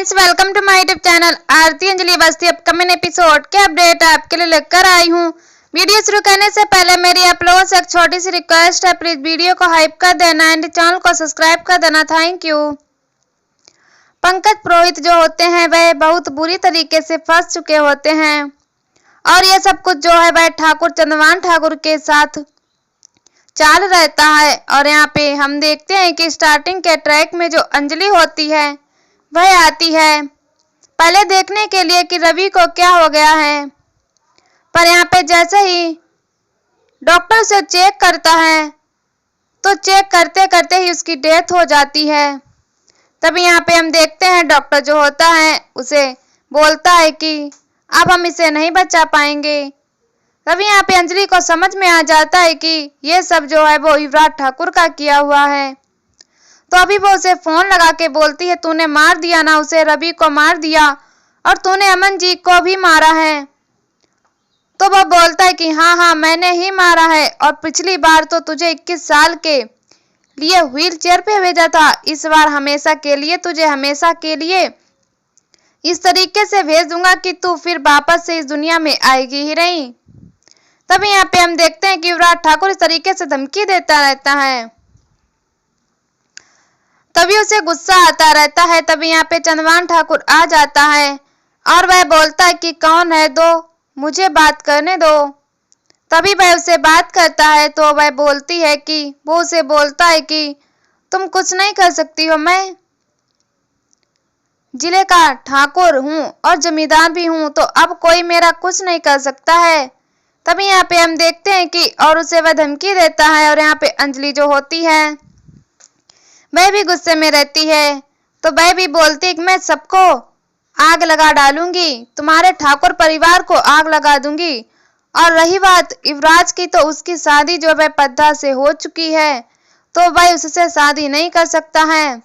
Friends, welcome to my YouTube channel Aarti Anjali Awasthi. Upcoming episode के update आपके लिए लेकर आई हूँ। वीडियो शुरू करने से पहले मेरी आप लोगों से एक छोटी सी रिक्वेस्ट है, प्लीज वीडियो को हाइप कर देना एंड चैनल को सब्सक्राइब कर देना। Thank you. पंकज पुरोहित जो होते हैं वह बहुत बुरी तरीके से फंस चुके होते हैं और ये सब कुछ जो है वह ठाकुर चंद्रभान ठाकुर के साथ चाल रहता है। और यहाँ पे हम देखते हैं कि स्टार्टिंग के ट्रैक में जो अंजलि होती है वह आती है पहले देखने के लिए कि रवि को क्या हो गया है, पर यहाँ पे जैसे ही डॉक्टर से चेक करता है तो चेक करते करते ही उसकी डेथ हो जाती है। तभी यहाँ पे हम देखते हैं डॉक्टर जो होता है उसे बोलता है कि अब हम इसे नहीं बचा पाएंगे। तभी यहाँ पे अंजलि को समझ में आ जाता है कि ये सब जो है वो युवराज ठाकुर का किया हुआ है। तो अभी वो उसे फोन लगा के बोलती है, तूने मार दिया ना उसे, रवि को मार दिया और तूने अमन जी को भी मारा है। तो वो बोलता है कि हाँ मैंने ही मारा है और पिछली बार तो तुझे 21 साल के लिए व्हील चेयर पे भेजा था, इस बार हमेशा के लिए तुझे हमेशा के लिए इस तरीके से भेज दूंगा कि तू फिर वापस से इस दुनिया में आएगी ही नहीं। तभी यहाँ पे हम देखते हैं कि युवराज ठाकुर इस तरीके से धमकी देता रहता है, तभी उसे गुस्सा आता रहता है। तभी यहाँ पे चंद्रभान ठाकुर आ जाता है और वह बोलता है कि कौन है, दो मुझे बात करने दो। तभी वह उसे बात करता है तो वह बोलती है कि वो उसे बोलता है कि तुम कुछ नहीं कर सकती हो, मैं जिले का ठाकुर हूँ और जमींदार भी हूँ, तो अब कोई मेरा कुछ नहीं कर सकता है। तभी यहाँ पे हम देखते हैं कि और उसे वह धमकी देता है और यहाँ पे अंजलि जो होती है वह भी गुस्से में रहती है। तो वह भी बोलती है कि मैं सबको आग लगा डालूंगी, तुम्हारे ठाकुर परिवार को आग लगा दूंगी। और रही बात युवराज की, तो उसकी शादी जो वह पद्धा से हो चुकी है तो वह उससे शादी नहीं कर सकता है।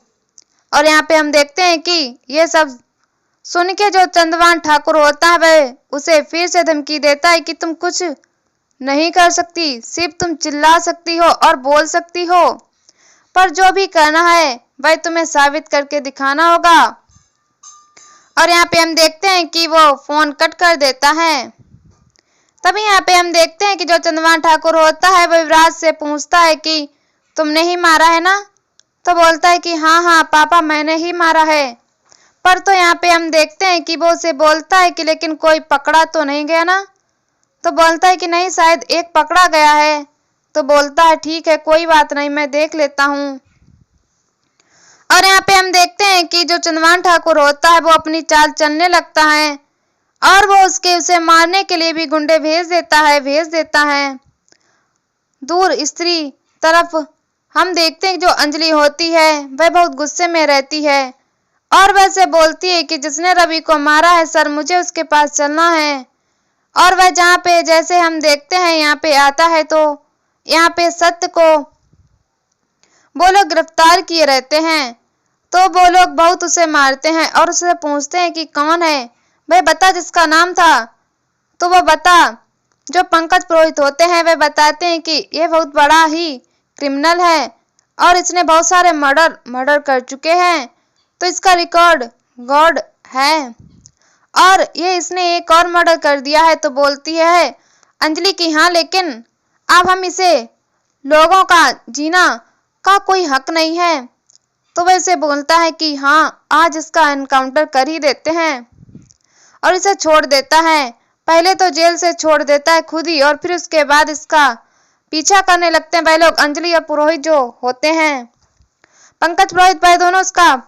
और यहाँ पे हम देखते हैं कि ये सब सुन के जो चंद्रभान ठाकुर होता है वह उसे फिर से धमकी देता है कि तुम कुछ नहीं कर सकती, सिर्फ तुम चिल्ला सकती हो और बोल सकती हो, पर जो भी करना है वह तुम्हें साबित करके दिखाना होगा। और यहाँ पे हम देखते हैं कि वो फोन कट कर देता है। तभी यहाँ पे हम देखते हैं कि जो चंद्रभान ठाकुर होता है वो युवराज से पूछता है कि तुमने ही मारा है ना। तो बोलता है कि हाँ पापा मैंने ही मारा है। पर तो यहाँ पे हम देखते हैं कि वो उसे बोलता है कि लेकिन कोई पकड़ा तो नहीं गया ना। तो बोलता है कि नहीं, शायद एक पकड़ा गया है। तो बोलता है ठीक है कोई बात नहीं, मैं देख लेता हूँ। और यहाँ पे हम देखते हैं कि जो चंद्रभान ठाकुर होता है वो अपनी चाल चलने लगता है और वो उसे मारने के लिए भी गुंडे भेज देता है दूर स्त्री तरफ। हम देखते हैं कि जो अंजलि होती है वह बहुत गुस्से में रहती है और वह से बोलती है कि जिसने रवि को मारा है सर, मुझे उसके पास चलना है। और वह जहाँ पे जैसे हम देखते हैं यहाँ पे आता है तो यहाँ पे सत्य को वो लोग गिरफ्तार किए रहते हैं। तो वो लोग बहुत उसे मारते हैं और उससे पूछते हैं कि कौन है, वह बता जिसका नाम था। तो वो बता, जो पंकज पुरोहित होते हैं वह बताते हैं कि ये बहुत बड़ा ही क्रिमिनल है और इसने बहुत सारे मर्डर कर चुके हैं, तो इसका रिकॉर्ड गॉड है और ये इसने एक और मर्डर कर दिया है। तो बोलती है अंजलि की हाँ, लेकिन अब हम इसे लोगों का जीना का कोई हक नहीं है। तो वैसे बोलता है कि हाँ आज इसका एनकाउंटर कर ही देते हैं और इसे छोड़ देता है। पहले तो जेल से छोड़ देता है खुद ही और फिर उसके बाद इसका पीछा करने लगते हैं वह लोग, अंजलि और पुरोहित जो होते हैं। पंकज पुरोहित वह दोनों उसका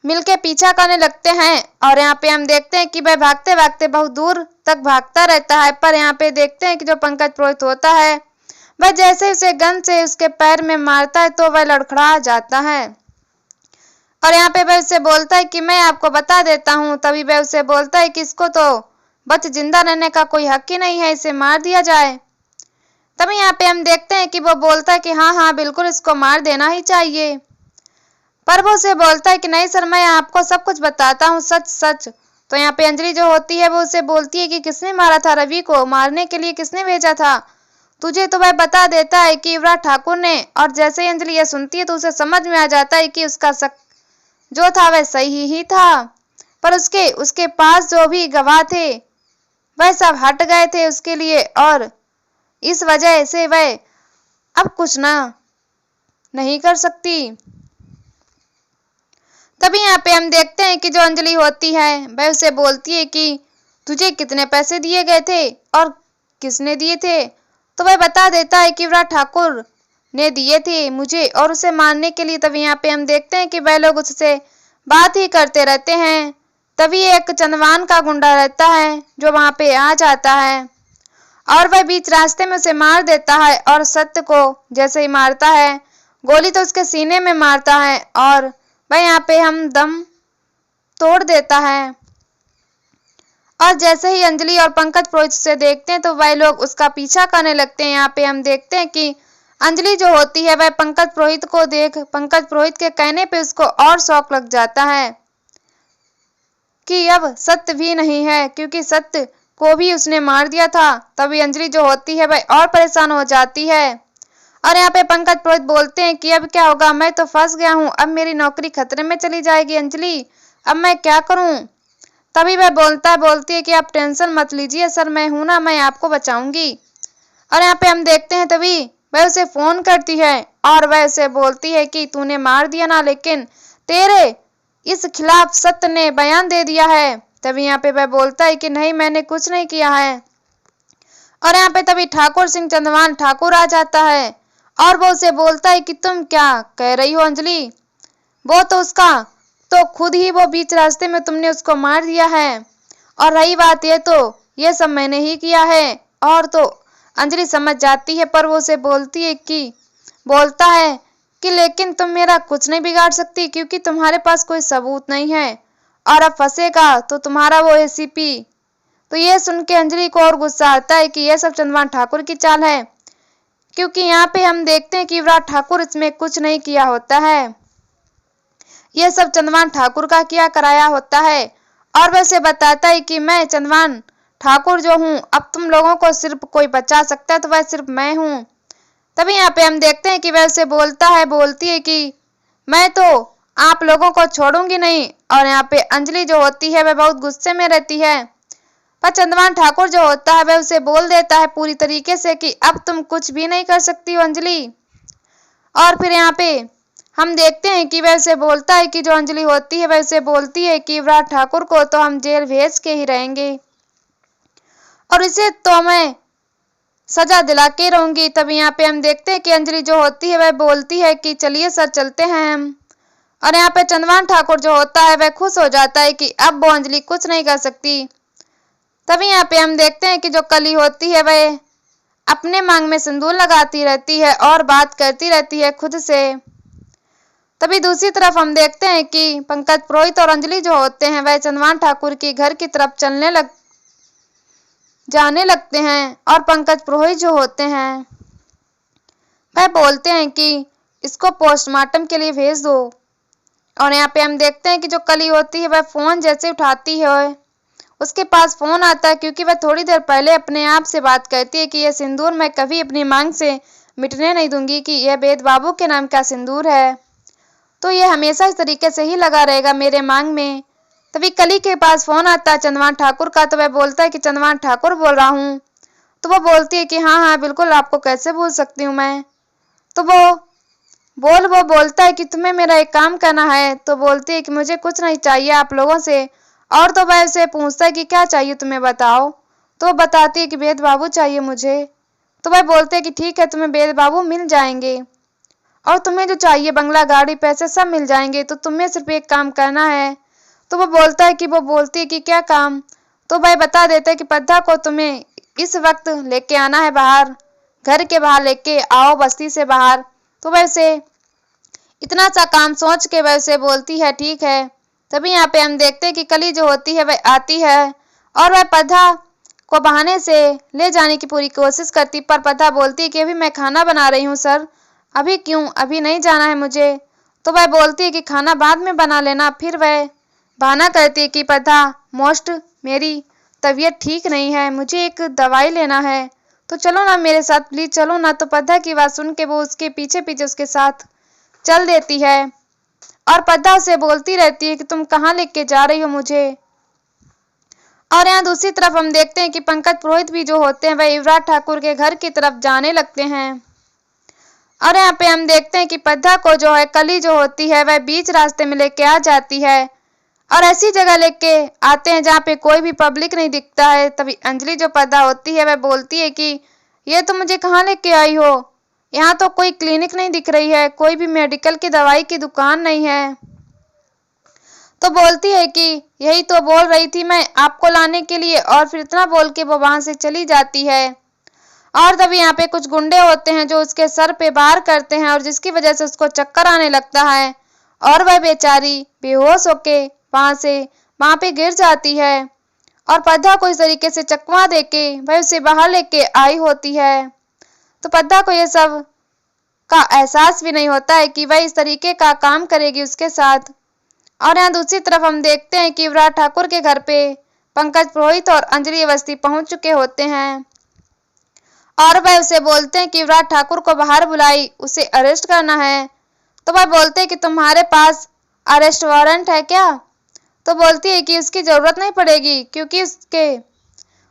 मिलके पीछा करने लगते हैं। और यहाँ पे हम देखते हैं कि वह भागते भागते बहुत दूर तक भागता रहता है। पर यहाँ पे देखते हैं कि जो पंकज पुरोहित होता है वह जैसे उसे गन से उसके पैर में मारता है तो वह लड़खड़ा जाता है। और यहाँ पे वह उसे बोलता है कि मैं आपको बता देता हूँ। तभी वह उसे बोलता है कि इसको तो बच जिंदा रहने का कोई हक ही नहीं है, इसे मार दिया जाए। तभी यहाँ पे हम देखते हैं कि वो बोलता है कि हाँ बिल्कुल इसको मार देना ही चाहिए। पर वो उसे बोलता है कि नहीं सर, मैं आपको सब कुछ बताता हूँ, सच। तो यहाँ पे अंजलि जो होती है वो उसे बोलती है कि किसने मारा था रवि को, मारने के लिए किसने भेजा था तुझे। तो वह बता देता है कि युवराज ठाकुर ने। और जैसे ही अंजलि यह सुनती है तो उसे समझ में आ जाता है कि उसका शक जो था वह सही ही था। पर उसके पास जो भी गवाह थे वह सब हट गए थे उसके लिए, और इस वजह से वह अब कुछ नहीं कर सकती। तभी यहाँ पे हम देखते हैं कि जो अंजलि होती है वह उसे बोलती है कि तुझे कितने पैसे दिए गए थे और किसने दिए थे। तो वह बता देता है कि युवराज ठाकुर ने दिए थे मुझे और उसे मारने के लिए। तभी यहाँ पे हम देखते हैं कि वह लोग उससे बात ही करते रहते हैं। तभी एक चंदवान का गुंडा रहता है जो वहां पे आ जाता है और वह बीच रास्ते में उसे मार देता है, और सत्य को जैसे ही मारता है गोली तो उसके सीने में मारता है और वह यहाँ पे हम दम तोड़ देता है। और जैसे ही अंजलि और पंकज पुरोहित उसे देखते हैं तो वह लोग उसका पीछा करने लगते हैं। यहाँ पे हम देखते हैं कि अंजलि जो होती है वह पंकज पुरोहित को देख पंकज पुरोहित के कहने पे उसको और शौक लग जाता है कि अब सत्य भी नहीं है, क्योंकि सत्य को भी उसने मार दिया था। तभी अंजलि जो होती है वह और परेशान हो जाती है और यहाँ पे पंकज पुरोहित बोलते हैं कि अब क्या होगा, मैं तो फंस गया हूँ, अब मेरी नौकरी खतरे में चली जाएगी अंजलि, अब मैं क्या करूँ। तभी वह बोलती है कि आप टेंशन मत लीजिए सर, मैं हूं ना, मैं आपको बचाऊंगी। और यहाँ पे हम देखते हैं तभी वह उसे फोन करती है और वह उसे बोलती है कि तूने मार दिया ना, लेकिन तेरे इस खिलाफ सत्य ने बयान दे दिया है। तभी यहाँ पे वह बोलता है कि नहीं, मैंने कुछ नहीं किया है। और यहाँ पे तभी ठाकुर सिंह चंदवान ठाकुर आ जाता है और वो उसे बोलता है कि तुम क्या कह रही हो अंजलि, वो तो उसका तो खुद ही वो बीच रास्ते में तुमने उसको मार दिया है, और रही बात ये तो ये सब मैंने ही किया है। और तो अंजलि समझ जाती है, पर वो उसे बोलता है कि लेकिन तुम मेरा कुछ नहीं बिगाड़ सकती क्योंकि तुम्हारे पास कोई सबूत नहीं है, और अब फंसेगा तो तुम्हारा वो एसीपी। तो ये सुन के अंजलि को और गुस्सा आता है कि यह सब चंदवान ठाकुर की चाल है, क्योंकि यहाँ पे हम देखते हैं कि युवराज ठाकुर इसमें कुछ नहीं किया होता है, यह सब चंदवान ठाकुर का किया कराया होता है। और वैसे बताता है कि मैं चंदवान ठाकुर जो हूँ, अब तुम लोगों को सिर्फ कोई बचा सकता है तो वह सिर्फ मैं हूँ। तभी यहाँ पे हम देखते हैं कि वह उसे बोलती है कि मैं तो आप लोगों को छोड़ूंगी नहीं। और यहाँ पे अंजलि जो होती है वह बहुत गुस्से में रहती है, पर चंदवान ठाकुर जो होता है वह उसे बोल देता है पूरी तरीके से कि अब तुम कुछ भी नहीं कर सकती हो अंजलि। और फिर यहाँ पे हम देखते हैं कि वह उसे बोलता है कि जो अंजलि होती है वह उसे बोलती है कि युवराज ठाकुर को तो हम जेल भेज के ही रहेंगे और इसे तो मैं सजा दिला के रहूंगी। तभी यहाँ पे हम देखते हैं कि अंजलि जो होती है वह बोलती है कि चलिए सर चलते हैं हम। और यहाँ पे चंदवान ठाकुर जो होता है वह खुश हो जाता है कि अब वो अंजलि कुछ नहीं कर सकती। तभी यहाँ पे हम देखते हैं कि जो कली होती है वह अपने मांग में सिंदूर लगाती रहती है और बात करती रहती है खुद से। तभी दूसरी तरफ हम देखते हैं कि पंकज पुरोहित और अंजलि जो होते हैं वह चंदवान ठाकुर के घर की तरफ जाने लगते हैं, और पंकज पुरोहित जो होते हैं वह बोलते हैं कि इसको पोस्टमार्टम के लिए भेज दो। और यहाँ पे हम देखते हैं कि जो कली होती है वह फोन जैसे उठाती है, उसके पास फोन आता है, क्योंकि वह थोड़ी देर पहले अपने आप से बात करती है कि यह सिंदूर मैं कभी अपनी मांग से मिटने नहीं दूंगी, कि यह वेद बाबू के नाम का सिंदूर है, तो यह हमेशा इस तरीके से ही लगा रहेगा मेरे मांग में। तभी कली के पास फोन आता है चंदवान ठाकुर का, तो वह बोलता है कि चंदवान ठाकुर बोल रहा हूँ। तो वो बोलती है कि हाँ हाँ बिल्कुल, आपको कैसे भूल सकती हूँ मैं। तो वो बोलता है कि तुम्हें मेरा एक काम करना है। तो बोलती है कि मुझे कुछ नहीं चाहिए आप लोगों से। और तो वह उसे पूछता है कि क्या चाहिए तुम्हें बताओ। तो बताती है कि वेद बाबू चाहिए मुझे। तो वह बोलते है कि ठीक है तुम्हें वेद बाबू मिल जाएंगे, और तुम्हें जो चाहिए बंगला गाड़ी पैसे सब मिल जाएंगे, तो तुम्हें सिर्फ एक काम करना है। तो वो बोलती है कि क्या काम। तो भाई बता देते है कि पद्धा को तुम्हें इस वक्त लेके आना है बाहर, घर के बाहर लेके आओ बस्ती से बाहर। तो वैसे इतना सा काम सोच के वैसे बोलती है ठीक है। तभी यहाँ पे हम देखते हैं कि कली जो होती है वह आती है और वह पद्धा को बहाने से ले जाने की पूरी कोशिश करती, पर पद्धा बोलती है कि अभी मैं खाना बना रही हूँ सर, अभी क्यों, अभी नहीं जाना है मुझे। तो वह बोलती है कि खाना बाद में बना लेना। फिर वह बहाना करती है कि पद्धा मोस्ट मेरी तबीयत ठीक नहीं है, मुझे एक दवाई लेना है, तो चलो ना मेरे साथ प्लीज चलो ना। तो पद्धा की बात सुन के वो उसके पीछे पीछे उसके साथ चल देती है। और पद्धा उसे बोलती रहती है कि तुम कहाँ लेके जा रही हो मुझे। और यहाँ दूसरी तरफ हम देखते हैं कि पंकज पुरोहित भी जो होते हैं वह युवराज ठाकुर के घर की तरफ जाने लगते हैं। और यहाँ पे हम देखते हैं कि पद्धा को जो है कली जो होती है वह बीच रास्ते में लेके आ जाती है और ऐसी जगह लेके आते हैं जहाँ पे कोई भी पब्लिक नहीं दिखता है। तभी अंजलि जो पद्धा होती है वह बोलती है कि ये तो मुझे कहाँ लेके आई हो, यहाँ तो कोई क्लिनिक नहीं दिख रही है, कोई भी मेडिकल की दवाई की दुकान नहीं है। तो बोलती है कि यही तो बोल रही थी मैं आपको लाने के लिए, और फिर इतना बोल के वो वहां से चली जाती है। और तभी यहाँ पे कुछ गुंडे होते हैं जो उसके सर पे वार करते हैं और जिसकी वजह से उसको चक्कर आने लगता है और वह बेचारी बेहोश होके वहां पे गिर जाती है। और पद्धा को इस तरीके से चकमा देके वह उसे बाहर लेके आई होती है। तो पद्धा को ये सब का एहसास भी नहीं होता है कि वह इस तरीके का काम करेगी उसके साथ। और यहाँ दूसरी तरफ हम देखते हैं कि युवराज ठाकुर के घर पे पंकज पुरोहित और अंजलि अवस्थी पहुंच चुके होते हैं और वह उसे बोलते हैं कि युवराज ठाकुर को बाहर बुलाई, उसे अरेस्ट करना है। तो वह बोलते हैं कि तुम्हारे पास अरेस्ट वारंट है क्या। तो बोलती है कि उसकी जरूरत नहीं पड़ेगी क्योंकि उसके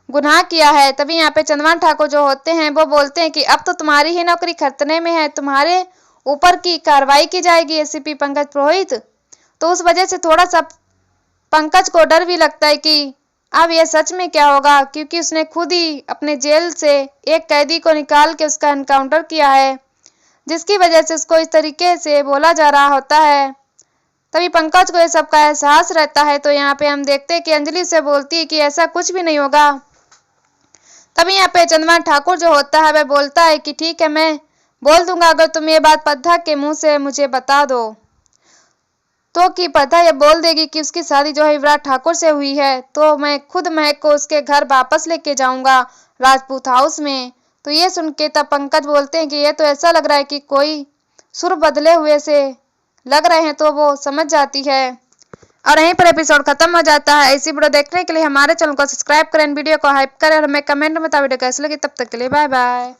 गुनाह किया है। तभी यहाँ पे चंद्रभान ठाकुर जो होते हैं वो बोलते हैं कि अब तो तुम्हारी ही नौकरी खतरे में है, तुम्हारे ऊपर की कार्रवाई की जाएगी एसीपी पंकज पुरोहित। तो उस वजह से थोड़ा सा पंकज को डर भी लगता है कि अब यह सच में क्या होगा, क्योंकि उसने खुद ही अपने जेल से एक कैदी को निकाल के उसका एनकाउंटर किया है, जिसकी वजह से उसको इस तरीके से बोला जा रहा होता है। तभी पंकज को ये सब का एहसास रहता है। तो यहाँ पे हम देखते हैं कि अंजलि से बोलती है कि ऐसा कुछ भी नहीं होगा। तभी यहाँ पे चंद्रभान ठाकुर जो होता है वह बोलता है कि ठीक है, मैं बोल दूंगा अगर तुम ये बात पद्धा के मुंह से मुझे बता दो। तो कि पद्धा ये बोल देगी कि उसकी शादी जो है युवराज ठाकुर से हुई है, तो मैं खुद महक को उसके घर वापस लेके जाऊंगा राजपूत हाउस में। तो ये सुन के तब पंकज बोलते हैं कि ये तो ऐसा लग रहा है कि कोई सुर बदले हुए से लग रहे हैं। तो वो समझ जाती है और यहीं पर एपिसोड खत्म हो जाता है। इसी वीडियो देखने के लिए हमारे चैनल को सब्सक्राइब करें, वीडियो को हाइप करें और हमें कमेंट में बता वीडियो कैसे लगी। तब तक के लिए बाय बाय।